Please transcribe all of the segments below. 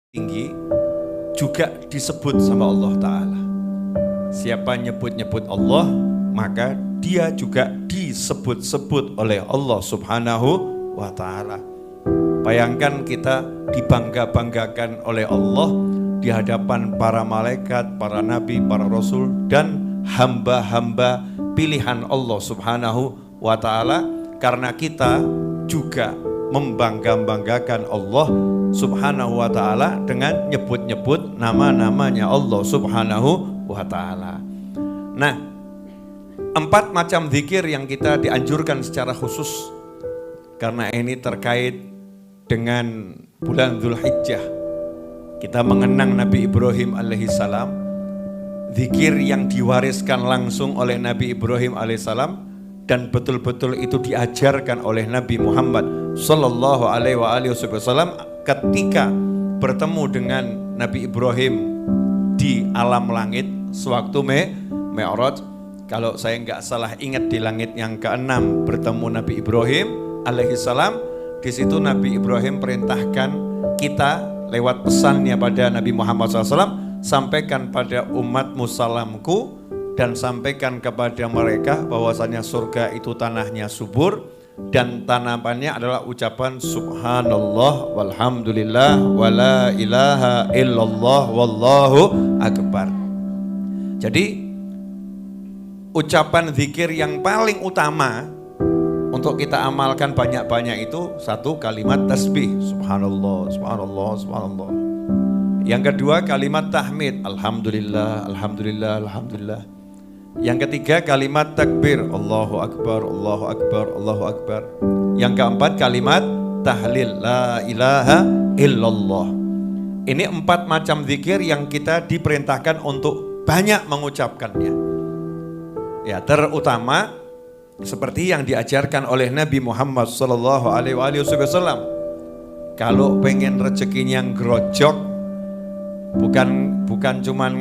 tinggi juga disebut sama Allah Ta'ala. Siapa nyebut-nyebut Allah, maka dia juga disebut-sebut oleh Allah Subhanahu wa Ta'ala. Bayangkan kita dibangga-banggakan oleh Allah di hadapan para malaikat, para nabi, para rasul, dan hamba-hamba pilihan Allah Subhanahu wa Ta'ala, karena kita juga membangga-banggakan Allah Subhanahu wa Ta'ala dengan nyebut-nyebut nama-namanya Allah Subhanahu wa Ta'ala. Nah, 4 macam zikir yang kita dianjurkan secara khusus karena ini terkait dengan bulan Dzulhijjah. Kita mengenang Nabi Ibrahim alaihissalam, zikir yang diwariskan langsung oleh Nabi Ibrahim alaihissalam dan betul-betul itu diajarkan oleh Nabi Muhammad sallallahu alaihi wasallam ketika bertemu dengan Nabi Ibrahim di alam langit sewaktu Mi'raj. Kalau saya nggak salah ingat, di langit yang ke-6 bertemu Nabi Ibrahim alaihissalam. Di situ Nabi Ibrahim perintahkan kita lewat pesannya pada Nabi Muhammad SAW, sampaikan pada umatmu salamku dan sampaikan kepada mereka bahwasanya surga itu tanahnya subur dan tanamannya adalah ucapan subhanallah walhamdulillah wala ilaha illallah wallahu akbar. Jadi ucapan zikir yang paling utama untuk kita amalkan banyak-banyak itu satu, kalimat tasbih subhanallah subhanallah subhanallah. Yang kedua, kalimat tahmid alhamdulillah alhamdulillah alhamdulillah. Yang ketiga, kalimat takbir Allahu akbar Allahu akbar Allahu akbar. Yang keempat, kalimat tahlil la ilaha illallah. Ini 4 macam zikir yang kita diperintahkan untuk banyak mengucapkannya. Ya, terutama seperti yang diajarkan oleh Nabi Muhammad sallallahu alaihi wasallam. Kalau pengen rezekinya grojok, bukan cuman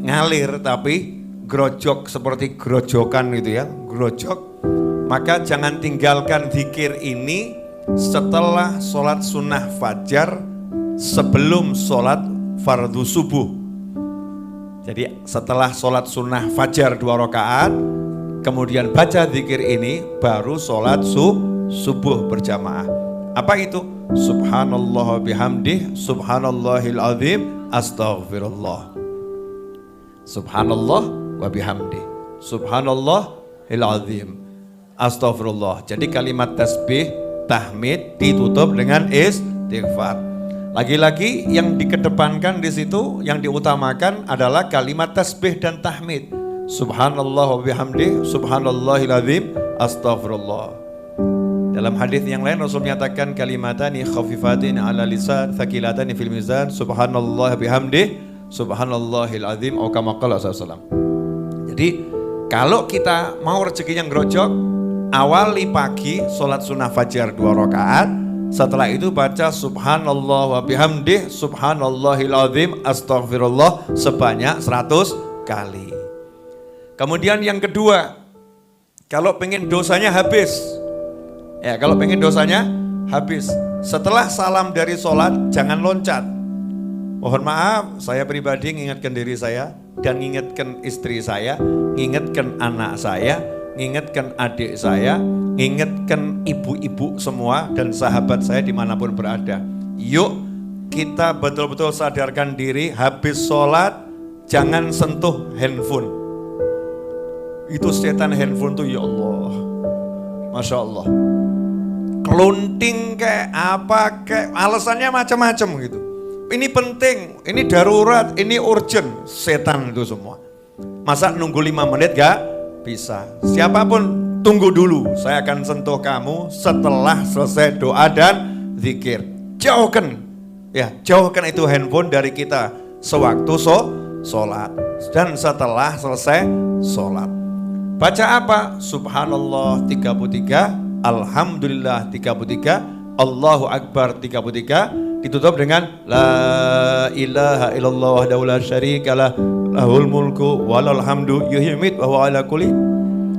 ngalir tapi grojok seperti grojokan gitu ya, grojok, maka jangan tinggalkan zikir ini setelah sholat sunnah fajar sebelum sholat fardu subuh. Jadi setelah sholat sunnah fajar 2 rakaat, kemudian baca zikir ini, baru sholat subuh berjamaah. Apa itu? Subhanallah bihamdih, subhanallahil azim, astaghfirullah. Subhanallah wa bihamdih, subhanallahil azim, astaghfirullah. Jadi kalimat tasbih, tahmid ditutup dengan istighfar. Lagi-lagi yang dikedepankan di situ, yang diutamakan adalah kalimat tasbih dan tahmid. Subhanallah wa bihamdih, subhanallahil azim, astaghfirullah. Dalam hadis yang lain Rasul menyatakan kalimatani khafifatin ala lisan, thaqilatani fil mizan, subhanallah bihamdih, subhanallahil azim, atau kama qala sallallahu. Jadi kalau kita mau rezekinya ngerojok, awali pagi sholat sunnah fajar 2 rakaat, setelah itu baca subhanallah wa bihamdih, subhanallahil azim, astaghfirullah sebanyak 100 kali. Kemudian yang kedua, kalau pengen dosanya habis, ya kalau pengen dosanya habis, setelah salam dari sholat jangan loncat. Mohon maaf, saya pribadi mengingatkan diri saya dan mengingatkan istri saya, mengingatkan anak saya, mengingatkan adik saya, mengingatkan ibu-ibu semua dan sahabat saya dimanapun berada. Yuk kita betul-betul sadarkan diri, habis sholat jangan sentuh handphone. Itu setan handphone tuh, ya Allah, Masya Allah, kelunting kayak apa kayak alasannya macam-macam gitu. Ini penting, ini darurat, ini urgent, setan itu semua. Masa nunggu 5 menit gak bisa? Siapapun tunggu dulu, saya akan sentuh kamu setelah selesai doa dan zikir. Jauhkan, ya jauhkan itu handphone dari kita sewaktu sholat dan setelah selesai sholat. Baca apa? Subhanallah 33, Alhamdulillah 33, Allahu Akbar 33. Ditutup dengan la ilaha illallah wahdahu la syarikalah lahul mulku walal hamdu yuhyi wa yumiitu wa huwa ala kulli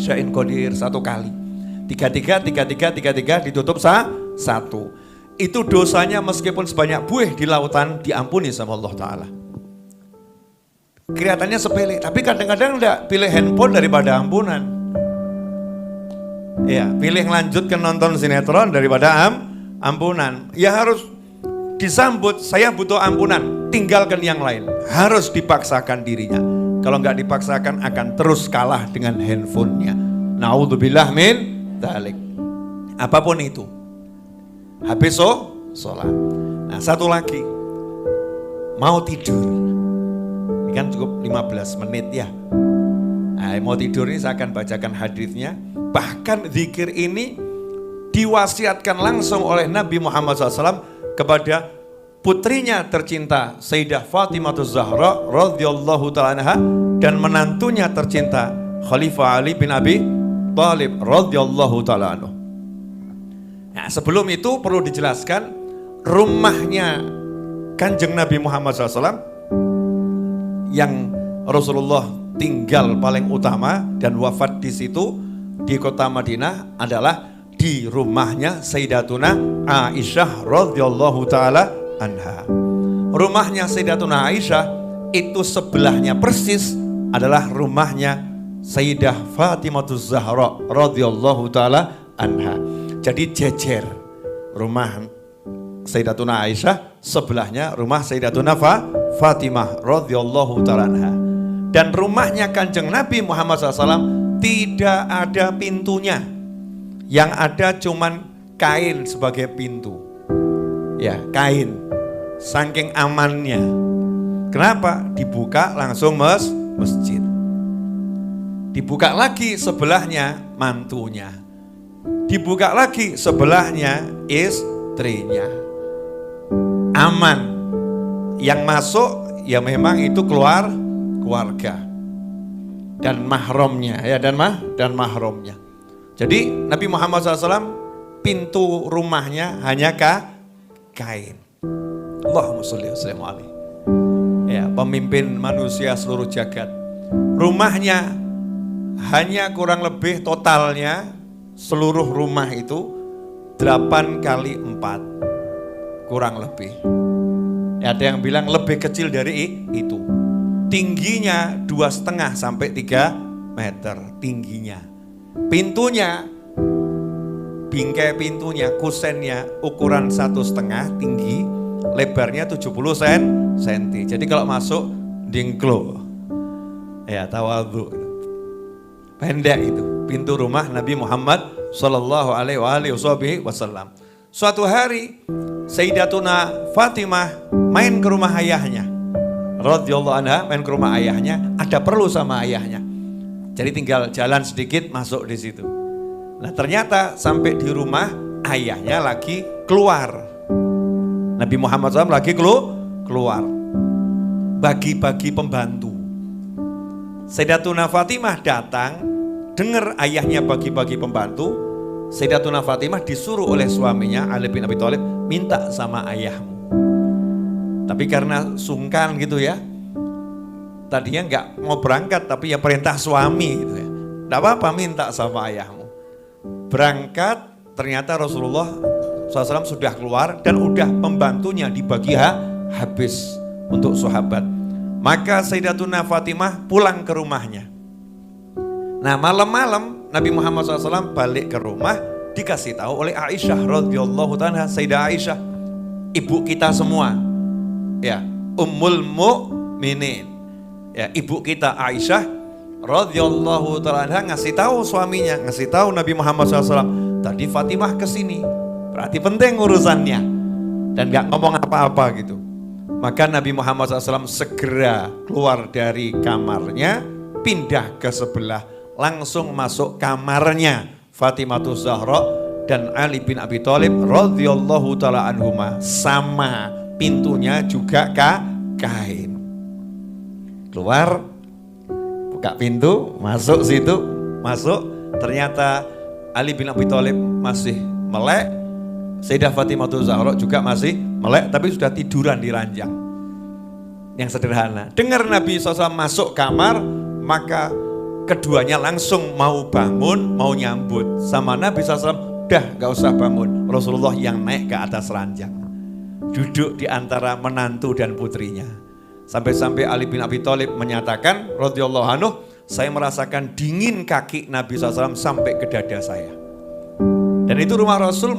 syai'in qadir 1 kali. 33 ditutup 1. itu dosanya meskipun sebanyak buih di lautan diampuni sama Allah Ta'ala. Kelihatannya sepele, tapi kadang-kadang enggak, pilih handphone daripada ampunan. Ya, pilih lanjutkan nonton sinetron daripada ampunan. Ya harus disambut, saya butuh ampunan, tinggalkan yang lain. Harus dipaksakan dirinya. Kalau enggak dipaksakan akan terus kalah dengan handphonenya. Na'udzubillah min dzalik. Apapun itu. Habis sholat. Nah, satu lagi. Mau tidur. Ini kan cukup 15 menit ya. Nah, mau tidur ini saya akan bacakan hadisnya. Bahkan zikir ini diwasiatkan langsung oleh Nabi Muhammad SAW kepada putrinya tercinta Sayyidah Fatimah Zahra radhiyallahu ta'ala anha dan menantunya tercinta Khalifah Ali bin Abi Thalib radhiyallahu ta'ala anhu. Nah, sebelum itu perlu dijelaskan rumahnya Kanjeng Nabi Muhammad SAW yang Rasulullah tinggal paling utama dan wafat di situ di kota Madinah adalah di rumahnya Sayyidatuna Aisyah radhiyallahu taala anha. Rumahnya Sayyidatuna Aisyah itu sebelahnya persis adalah rumahnya Sayyidah Fatimah Zahra radhiyallahu taala anha. Jadi jejer rumah Sayyidatuna Aisyah, sebelahnya rumah Sayyidatuna Fatimah radhiyallahu ta'ala anha. Dan rumahnya Kanjeng Nabi Muhammad SAW tidak ada pintunya. Yang ada cuman kain sebagai pintu. Ya, kain. Saking amannya. Kenapa? Dibuka langsung masjid. Dibuka lagi sebelahnya mantunya. Dibuka lagi sebelahnya istrinya. Aman. Yang masuk ya memang itu keluarga dan mahramnya ya dan mahramnya. Jadi Nabi Muhammad SAW pintu rumahnya hanya kain. Allahumma sholli wa sallim alaihi. Ya, pemimpin manusia seluruh jagat. Rumahnya hanya kurang lebih totalnya seluruh rumah itu 8 kali 4 kurang lebih. Ya, ada yang bilang lebih kecil dari itu. Tingginya 2,5 sampai 3 meter tingginya. Pintunya, bingkai pintunya, kusennya ukuran 1,5 tinggi, lebarnya 70 cm. Jadi kalau masuk dingklo. Ya, tawadhu. Pendek itu pintu rumah Nabi Muhammad sallallahu alaihi wasallam. Suatu hari Sayyidatuna Fatimah main ke rumah ayahnya. Radhiyallahu anha main ke rumah ayahnya, ada perlu sama ayahnya. Jadi tinggal jalan sedikit masuk di situ. Nah, ternyata sampai di rumah ayahnya lagi keluar. Nabi Muhammad SAW lagi keluar. Bagi-bagi pembantu. Sayyidatuna Fatimah datang, dengar ayahnya bagi-bagi pembantu. Sayyidatuna Fatimah disuruh oleh suaminya Ali bin Abi Thalib, minta sama ayahmu. Tapi karena sungkan gitu ya, tadinya nggak mau berangkat, tapi ya perintah suami gitu ya. Nggak apa-apa, minta sama ayahmu. Berangkat, ternyata Rasulullah SAW sudah keluar dan udah pembantunya dibagi habis untuk sahabat. Maka Sayyidatuna Fatimah pulang ke rumahnya. Nah, malam-malam Nabi Muhammad SAW balik ke rumah, dikasih tahu oleh Aisyah radhiyallahu ta'ala, Sayyidah Aisyah, ibu kita semua, ya, Ummul Mukminin, ya, ibu kita Aisyah radhiyallahu ta'ala ngasih tahu suaminya, ngasih tahu Nabi Muhammad SAW, tadi Fatimah kesini, berarti penting urusannya, dan gak ngomong apa-apa gitu. Maka Nabi Muhammad SAW segera keluar dari kamarnya, pindah ke sebelah, langsung masuk kamarnya Fatimah Zahra dan Ali bin Abi Thalib radhiyallahu ta'ala anhuma, sama pintunya juga kain. Keluar, buka pintu, masuk situ, ternyata Ali bin Abi Thalib masih melek, Sayyidah Fatimah Zahra juga masih melek, tapi sudah tiduran di ranjang yang sederhana. Dengar Nabi SAW masuk kamar, maka keduanya langsung mau bangun, mau nyambut. Sama Nabi SAW Udah gak usah bangun. Rasulullah yang naik ke atas ranjang, duduk di antara menantu dan putrinya. Sampai-sampai Ali bin Abi Thalib menyatakan radhiyallahu anhu, saya merasakan dingin kaki Nabi SAW sampai ke dada saya. Dan itu rumah Rasul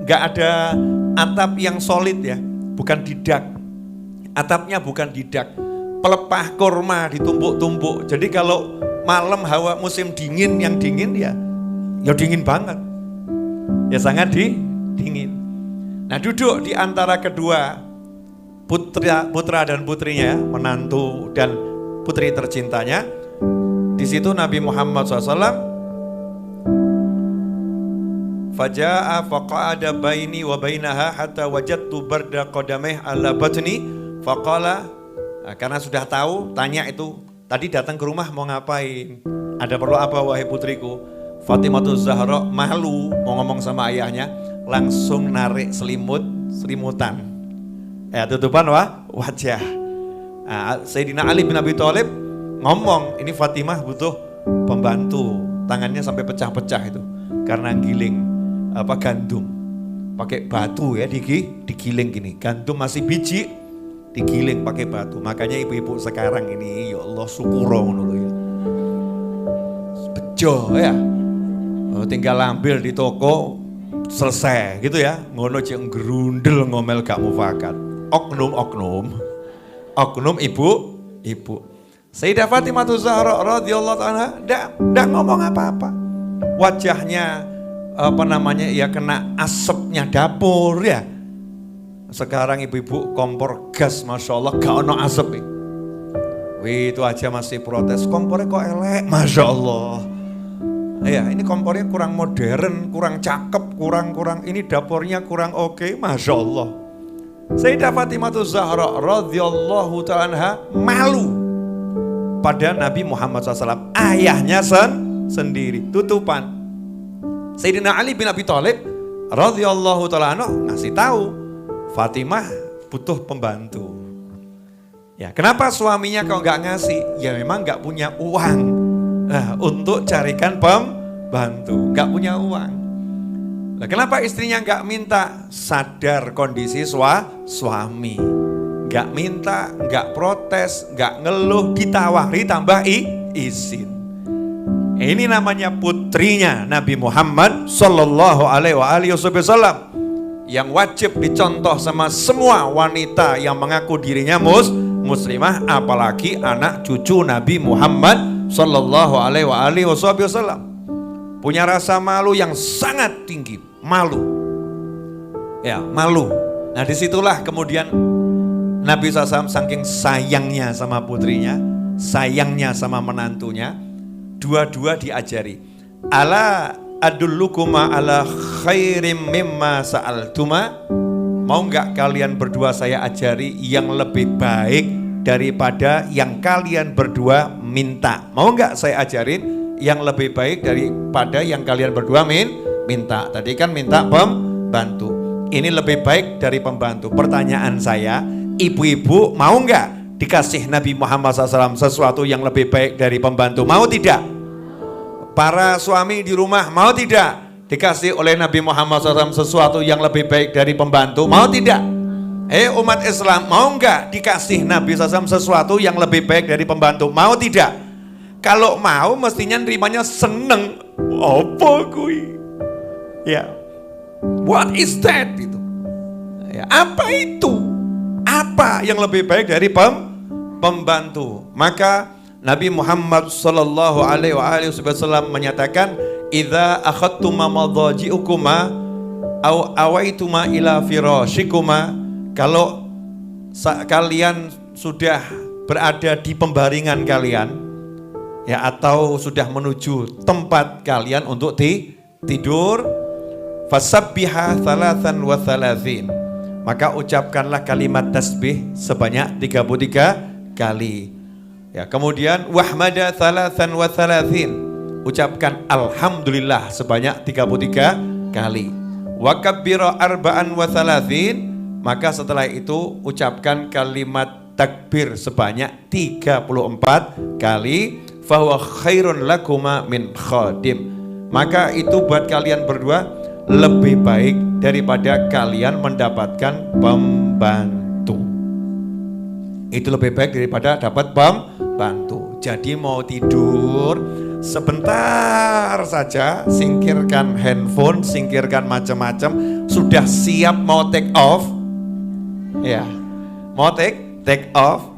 gak ada atap yang solid ya, bukan didak. Atapnya bukan didak, pelepah kurma ditumpuk-tumpuk. Jadi kalau malam hawa musim dingin, yang dingin ya dingin banget. Ya sangat dingin. Nah, duduk di antara kedua putra dan putrinya, menantu dan putri tercintanya. Di situ Nabi Muhammad SAW faja'a faqa'ada baini wa bainaha hatta wajadtu barda qadamih ala batni faqala. Nah, karena sudah tahu, tanya itu, tadi datang ke rumah mau ngapain? Ada perlu apa wahai putriku? Fatimatus Zahra malu mau ngomong sama ayahnya, langsung narik selimutan. Tutupan wajah. Sayyidina Ali bin Abi Thalib ngomong, ini Fatimah butuh pembantu. Tangannya sampai pecah-pecah itu karena giling gandum. Pakai batu ya, digiling gini. Gandum masih biji, digiling pakai batu. Makanya ibu-ibu sekarang ini ya Allah syukuro ngono ya. Bejo ya. Tinggal ambil di toko selesai gitu ya. Ngono cek ngerundel ngomel gak mufakat. Oknum ibu. Sayyidah Fatimah Zahra radhiyallahu anha enggak ngomong apa-apa. Wajahnya ya kena asapnya dapur ya. Sekarang ibu-ibu kompor gas, Masya Allah gak ono asap. Wih, itu aja masih protes, kompornya kok elek, Masya Allah. Ya, ini kompornya kurang modern, kurang cakep, kurang ini dapurnya kurang oke, Masya Allah. Sayyidah Fatimah Zahra radhiyallahu ta'ala anha malu pada Nabi Muhammad SAW, ayahnya sendiri, tutupan. Sayyidina Ali bin Abi Thalib radhiyallahu ta'ala anhu ngasih tahu, Fatimah butuh pembantu. Ya, kenapa suaminya kau nggak ngasih? Ya memang nggak punya uang. Nah, untuk carikan pembantu, nggak punya uang. Nah, kenapa istrinya nggak minta? Sadar kondisi suami, nggak minta, nggak protes, nggak ngeluh, ditawari tambah izin. Ini namanya putrinya Nabi Muhammad Sallallahu Alaihi Wasallam yang wajib dicontoh sama semua wanita yang mengaku dirinya muslimah, apalagi anak cucu Nabi Muhammad Sallallahu Alaihi Wasallam. Punya rasa malu yang sangat tinggi, malu. Nah, disitulah kemudian Nabi SAW saking sayangnya sama putrinya, sayangnya sama menantunya, dua-dua diajari. Ala adullukuma ala khairim mimma sa'altuma. Mau nggak kalian berdua saya ajari yang lebih baik daripada yang kalian berdua minta? Mau nggak saya ajarin yang lebih baik daripada yang kalian berdua minta? Tadi kan minta pembantu, ini lebih baik dari pembantu. Pertanyaan saya, ibu-ibu mau nggak dikasih Nabi Muhammad SAW sesuatu yang lebih baik dari pembantu? Mau tidak? Para suami di rumah mau tidak dikasih oleh Nabi Muhammad SAW sesuatu yang lebih baik dari pembantu? Mau tidak? Umat Islam mau nggak dikasih Nabi SAW sesuatu yang lebih baik dari pembantu? Mau tidak? Kalau mau mestinya nerimanya seneng. Apa kui? Ya, what is that itu? Ya, apa itu? Apa yang lebih baik dari pembantu? Maka Nabi Muhammad Sallallahu Alaihi Wasallam menyatakan, idza akhadtuma madhaji'ukuma aw awaituma ila firashikuma. Kalau kalian sudah berada di pembaringan kalian, ya, atau sudah menuju tempat kalian untuk tidur, fasabbiha thalathan wa thalathin, maka ucapkanlah kalimat tasbih sebanyak 33 kali. Ya, kemudian wahmada thalathan wa thalathin, ucapkan alhamdulillah sebanyak 33 kali. Wa kabbira arba'an wa thalathin, maka setelah itu ucapkan kalimat takbir sebanyak 34 kali. Fahuwa khairun lakuma min khadim, maka itu buat kalian berdua lebih baik daripada kalian mendapatkan pembantu. Itu lebih baik daripada dapat pembantu. Jadi mau tidur sebentar saja, singkirkan handphone, singkirkan macam-macam, sudah siap mau take off. Ya, mau take off.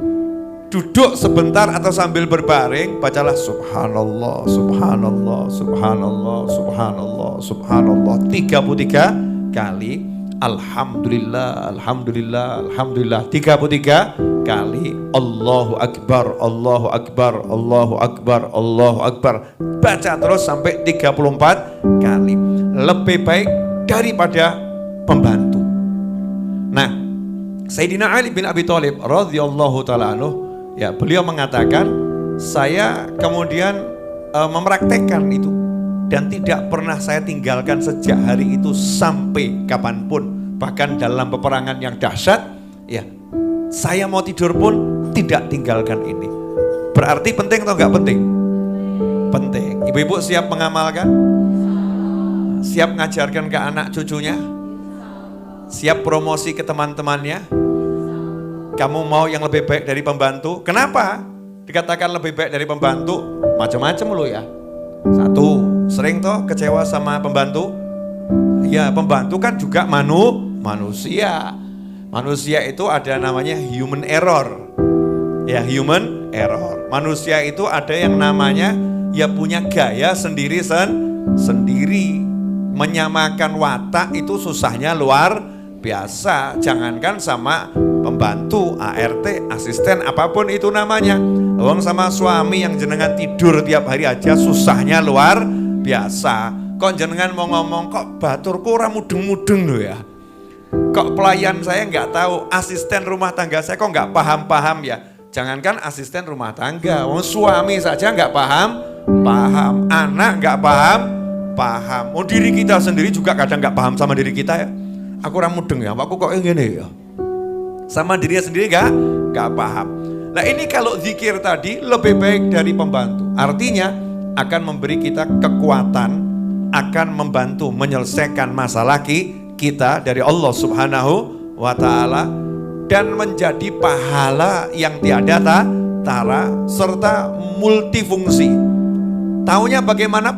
Duduk sebentar atau sambil berbaring, bacalah subhanallah, subhanallah, subhanallah, subhanallah, subhanallah 33 kali. Alhamdulillah, alhamdulillah, alhamdulillah 33 kali. Allahu akbar, Allahu akbar, Allahu akbar, Allahu akbar. Baca terus sampai 34 kali. Lebih baik daripada pembantu. Nah, Sayyidina Ali bin Abi Thalib radhiyallahu taala anhu, ya, beliau mengatakan, saya kemudian mempraktekkan itu dan tidak pernah saya tinggalkan sejak hari itu sampai kapanpun. Bahkan dalam peperangan yang dahsyat, ya, saya mau tidur pun tidak tinggalkan ini. Berarti penting atau enggak penting? Penting. Ibu-ibu siap mengamalkan? Siap ngajarkan ke anak cucunya? Siap promosi ke teman-temannya? Kamu mau yang lebih baik dari pembantu? Kenapa dikatakan lebih baik dari pembantu? Macam-macam lo ya. Satu, sering toh kecewa sama pembantu? Ya, pembantu kan juga manusia. Manusia itu ada namanya human error. Ya, human error. Manusia itu ada yang namanya ya punya gaya sendiri. Menyamakan watak itu susahnya luar biasa. Jangankan sama pembantu, ART, asisten, apapun itu namanya. Wong sama suami yang jenengan tidur tiap hari aja susahnya luar biasa. Kok jenengan mau ngomong kok baturku ora mudeng-mudeng loh ya. Kok pelayan saya nggak tahu, asisten rumah tangga saya kok nggak paham ya. Jangankan asisten rumah tangga, wong suami saja nggak paham, anak nggak paham. Oh, diri kita sendiri juga kadang nggak paham sama diri kita ya. Aku ora mudeng ya, aku kok gini ya. Sama dirinya sendiri nggak paham. Nah, ini kalau zikir tadi lebih baik dari pembantu. Artinya akan memberi kita kekuatan, akan membantu menyelesaikan masalah kita dari Allah Subhanahu wa taala dan menjadi pahala yang tiada tara serta multifungsi. Taunya bagaimana?